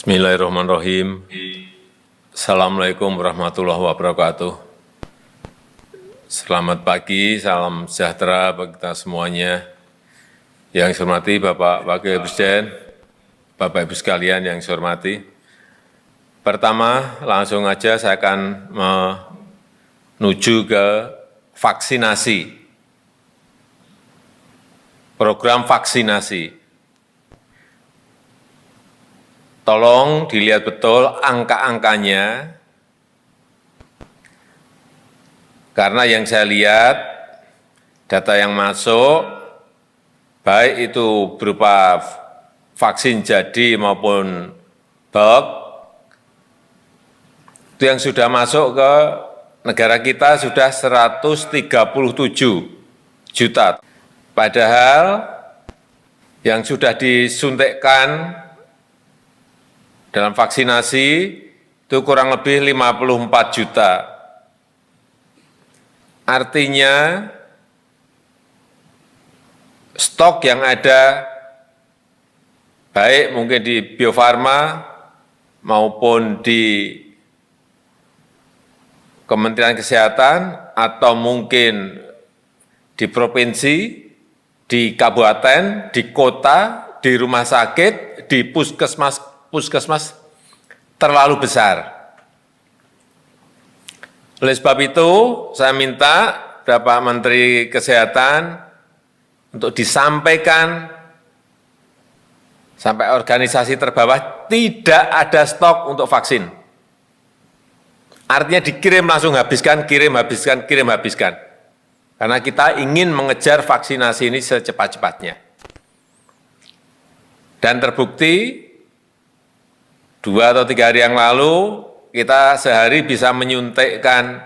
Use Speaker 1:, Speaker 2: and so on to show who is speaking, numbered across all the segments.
Speaker 1: Bismillahirrahmanirrahim. Assalamualaikum warahmatullahi wabarakatuh. Selamat pagi, salam sejahtera bagi kita semuanya. Yang saya hormati Bapak Wakil Presiden, Bapak Ibu sekalian yang saya hormati. Pertama, langsung aja saya akan menuju ke vaksinasi. Program vaksinasi. Tolong dilihat betul angka-angkanya, karena yang saya lihat, data yang masuk, baik itu berupa vaksin jadi maupun bulk, itu yang sudah masuk ke negara kita sudah 137 juta. Padahal yang sudah disuntikkan dalam vaksinasi itu kurang lebih 54 juta. Artinya stok yang ada baik mungkin di Bio Farma maupun di Kementerian Kesehatan atau mungkin di provinsi, di kabupaten, di kota, di rumah sakit, di puskesmas terlalu besar. Oleh sebab itu, saya minta Bapak Menteri Kesehatan untuk disampaikan sampai organisasi terbawah tidak ada stok untuk vaksin. Artinya dikirim langsung habiskan, kirim habiskan, kirim habiskan. Karena kita ingin mengejar vaksinasi ini secepat-cepatnya. Dan terbukti 2 atau 3 hari yang lalu, kita sehari bisa menyuntikkan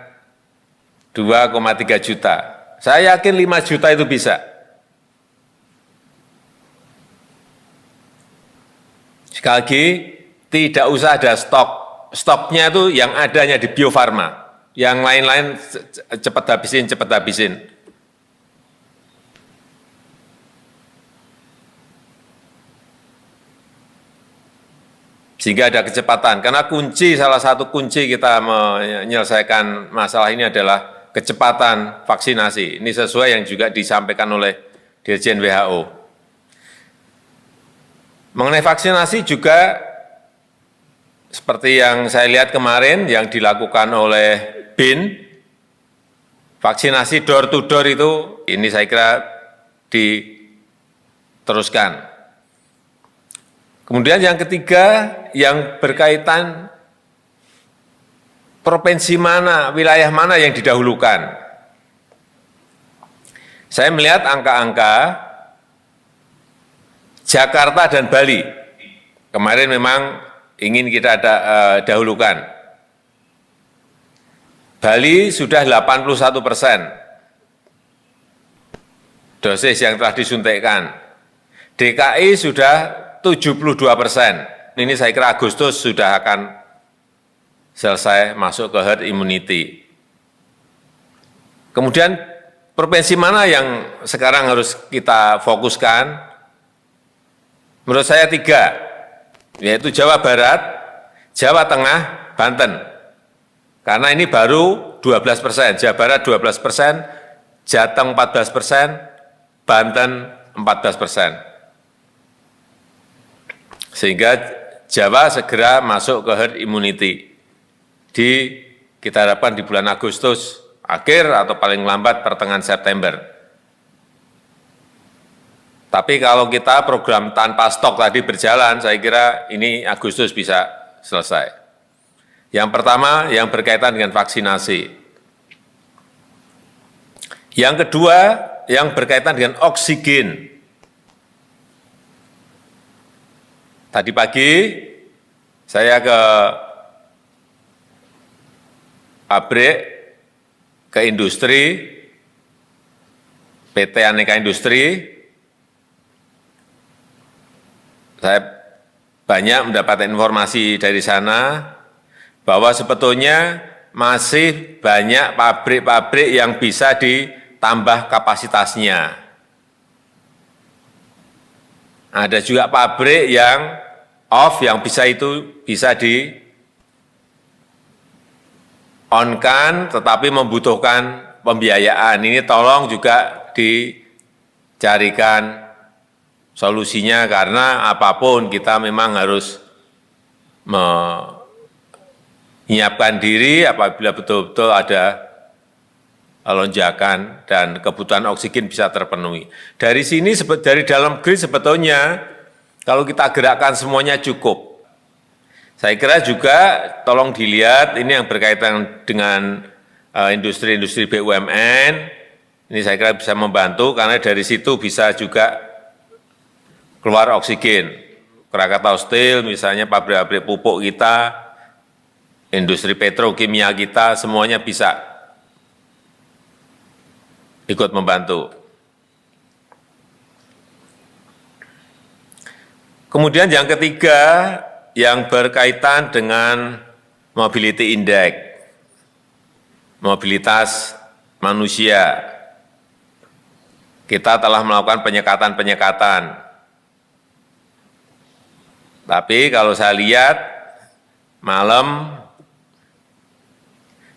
Speaker 1: 2,3 juta. Saya yakin 5 juta itu bisa. Sekali lagi, tidak usah ada stok. Stoknya itu yang adanya di Bio Farma. Yang lain-lain cepat habisin. Sehingga ada kecepatan, karena salah satu kunci kita menyelesaikan masalah ini adalah kecepatan vaksinasi. Ini sesuai yang juga disampaikan oleh Dirjen WHO. Mengenai vaksinasi juga, seperti yang saya lihat kemarin, yang dilakukan oleh BIN, vaksinasi door to door itu, ini saya kira diteruskan. Kemudian yang ketiga, yang berkaitan provinsi mana, wilayah mana yang didahulukan. Saya melihat angka-angka Jakarta dan Bali. Kemarin memang ingin kita dahulukan. Bali sudah 81% dosis yang telah disuntikkan. DKI sudah 72%. Ini saya kira Agustus sudah akan selesai masuk ke herd immunity. Kemudian provinsi mana yang sekarang harus kita fokuskan? Menurut saya 3, yaitu Jawa Barat, Jawa Tengah, Banten. Karena ini baru 12%, Jawa Barat 12%, Jateng 14%, Banten 14%. Sehingga Jawa segera masuk ke herd immunity. Kita harapkan di bulan Agustus akhir atau paling lambat pertengahan September. Tapi kalau kita program tanpa stok tadi berjalan, saya kira ini Agustus bisa selesai. Yang pertama, yang berkaitan dengan vaksinasi. Yang kedua, yang berkaitan dengan oksigen. Tadi pagi saya ke pabrik, ke industri, PT Aneka Industri. Saya banyak mendapatkan informasi dari sana bahwa sebetulnya masih banyak pabrik-pabrik yang bisa ditambah kapasitasnya. Ada juga pabrik yang off, yang bisa itu bisa di on-kan, tetapi membutuhkan pembiayaan. Ini tolong juga dicarikan solusinya, karena apapun kita memang harus menyiapkan diri apabila betul-betul ada lonjakan dan kebutuhan oksigen bisa terpenuhi. Dari sini, dari dalam negeri sebetulnya kalau kita gerakkan semuanya cukup. Saya kira juga tolong dilihat ini yang berkaitan dengan industri-industri BUMN, ini saya kira bisa membantu karena dari situ bisa juga keluar oksigen. Krakatau Steel misalnya, pabrik-pabrik pupuk kita, industri petrokimia kita, semuanya bisa ikut membantu. Kemudian yang ketiga, yang berkaitan dengan mobility index, mobilitas manusia. Kita telah melakukan penyekatan-penyekatan. Tapi kalau saya lihat malam,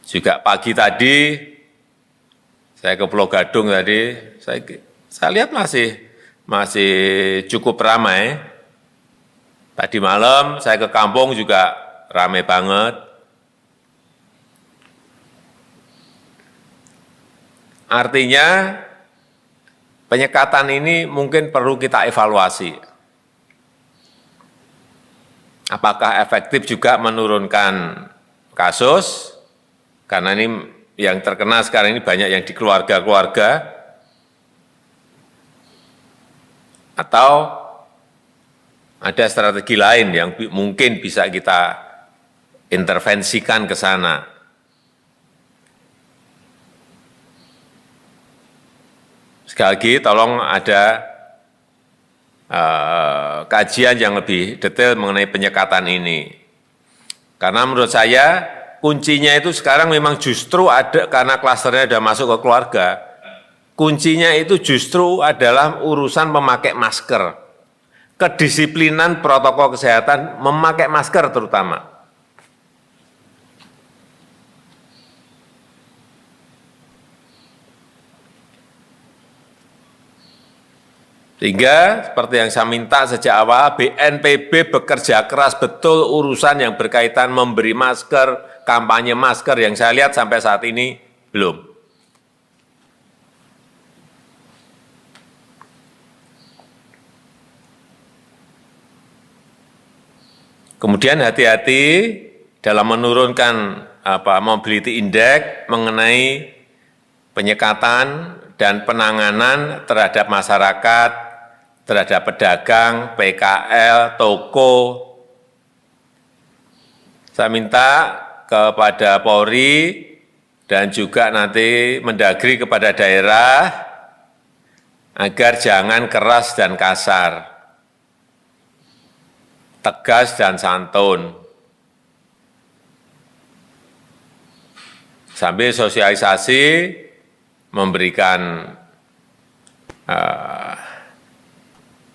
Speaker 1: juga pagi tadi, saya ke Pulau Gadung tadi, saya lihat masih cukup ramai. Tadi malam saya ke kampung juga ramai banget. Artinya penyekatan ini mungkin perlu kita evaluasi. Apakah efektif juga menurunkan kasus? Karena ini yang terkena sekarang ini banyak yang di keluarga-keluarga, atau ada strategi lain yang mungkin bisa kita intervensikan ke sana. Sekali lagi, tolong ada kajian yang lebih detail mengenai penyekatan ini. Karena menurut saya, kuncinya itu sekarang memang justru ada karena klasternya sudah masuk ke keluarga. Kuncinya itu justru adalah urusan memakai masker. Kedisiplinan protokol kesehatan memakai masker terutama. Sehingga seperti yang saya minta sejak awal, BNPB bekerja keras betul urusan yang berkaitan memberi masker, kampanye masker yang saya lihat sampai saat ini belum. Kemudian hati-hati dalam menurunkan mobility index mengenai penyekatan dan penanganan terhadap masyarakat, terhadap pedagang, PKL, toko. Saya minta kepada Polri dan juga nanti Mendagri kepada daerah agar jangan keras dan kasar, tegas dan santun. Sambil sosialisasi memberikan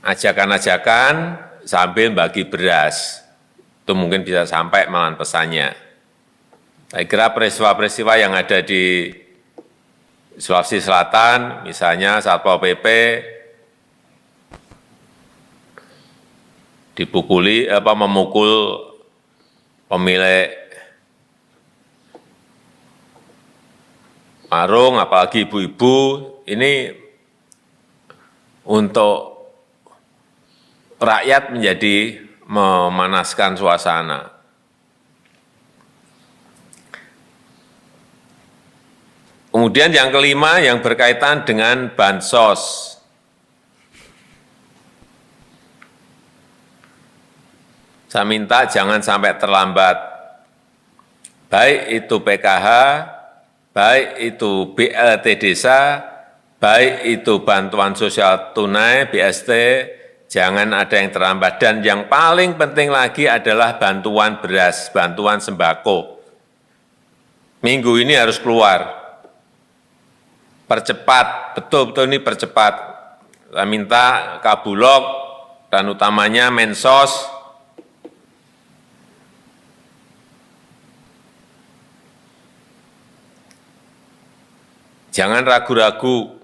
Speaker 1: ajakan-ajakan sambil bagi beras. Itu mungkin bisa sampai malahan pesannya. Saya kira peristiwa-peristiwa yang ada di Sulawesi Selatan, misalnya Satpol PP memukul pemilik warung, apalagi ibu-ibu, ini untuk rakyat menjadi memanaskan suasana. Kemudian yang kelima yang berkaitan dengan bansos. Saya minta jangan sampai terlambat. Baik itu PKH, baik itu BLT desa, baik itu bantuan sosial tunai, BST, jangan ada yang terlambat. Dan yang paling penting lagi adalah bantuan beras, bantuan sembako. Minggu ini harus keluar. Percepat, betul-betul ini percepat. Saya minta Kabulok dan utamanya Mensos Jangan ragu-ragu.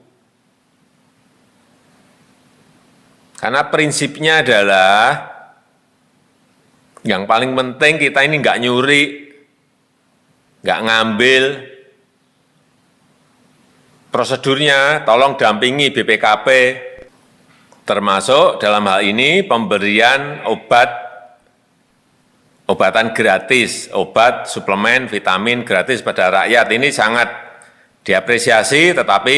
Speaker 1: Karena prinsipnya adalah yang paling penting kita ini nggak nyuri, nggak ngambil. Prosedurnya tolong dampingi BPKP, termasuk dalam hal ini pemberian obatan gratis, obat, suplemen, vitamin gratis pada rakyat. Ini sangat diapresiasi, tetapi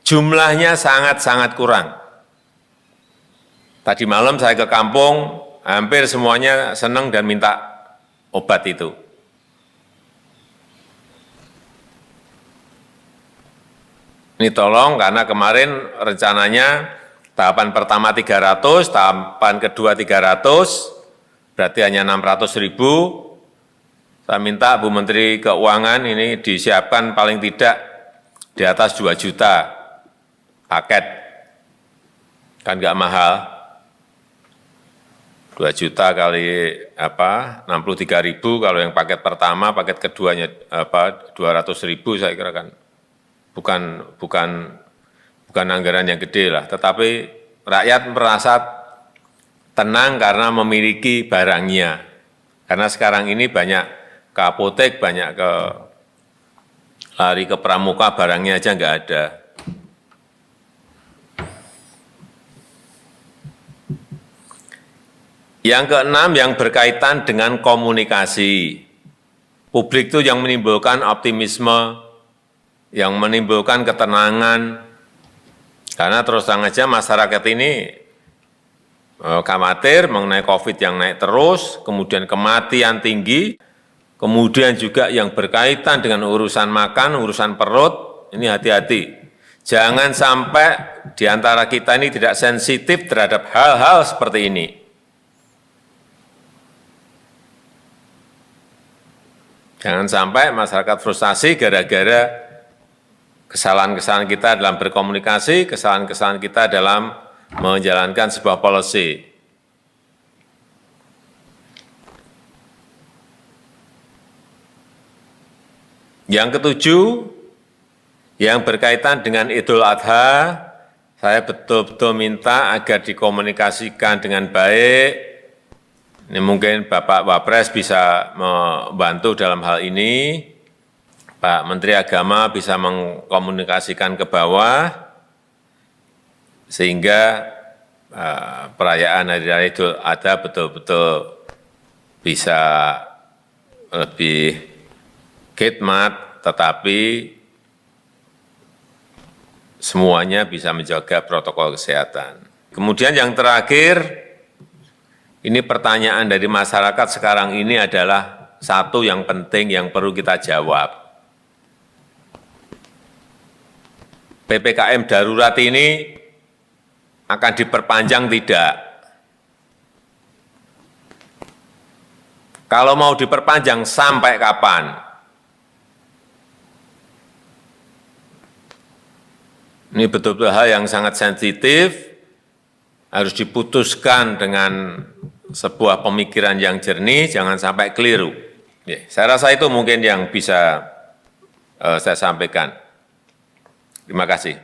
Speaker 1: jumlahnya sangat-sangat kurang. Tadi malam saya ke kampung, hampir semuanya senang dan minta obat itu. Ini tolong, karena kemarin rencananya tahapan pertama 300, tahapan kedua 300, berarti hanya 600.000. Saya minta Bu Menteri Keuangan ini disiapkan paling tidak di atas 2 juta paket, kan nggak mahal. 2 juta kali 63.000, kalau yang paket pertama, paket keduanya 200.000, saya kira kan bukan anggaran yang gede lah, tetapi rakyat merasa tenang karena memiliki barangnya. Karena sekarang ini banyak ke apotek, banyak lari ke pramuka, barangnya aja nggak ada. Yang keenam, yang berkaitan dengan komunikasi. Publik itu yang menimbulkan optimisme, yang menimbulkan ketenangan. Karena terus terang aja masyarakat ini khawatir mengenai COVID yang naik terus, kemudian kematian tinggi, kemudian juga yang berkaitan dengan urusan makan, urusan perut, ini hati-hati. Jangan sampai di antara kita ini tidak sensitif terhadap hal-hal seperti ini. Jangan sampai masyarakat frustasi gara-gara kesalahan-kesalahan kita dalam berkomunikasi, kesalahan-kesalahan kita dalam menjalankan sebuah policy. Yang ketujuh, yang berkaitan dengan Idul Adha, saya betul-betul minta agar dikomunikasikan dengan baik. Ini mungkin Bapak Wapres bisa membantu dalam hal ini, Pak Menteri Agama bisa mengkomunikasikan ke bawah, sehingga perayaan Hari Raya Idul Adha betul-betul bisa lebih khidmat, tetapi semuanya bisa menjaga protokol kesehatan. Kemudian yang terakhir, ini pertanyaan dari masyarakat sekarang ini adalah satu yang penting yang perlu kita jawab. PPKM darurat ini akan diperpanjang tidak? Kalau mau diperpanjang sampai kapan? Ini betul-betul hal yang sangat sensitif, harus diputuskan dengan sebuah pemikiran yang jernih, jangan sampai keliru. Saya rasa itu mungkin yang bisa saya sampaikan. Terima kasih.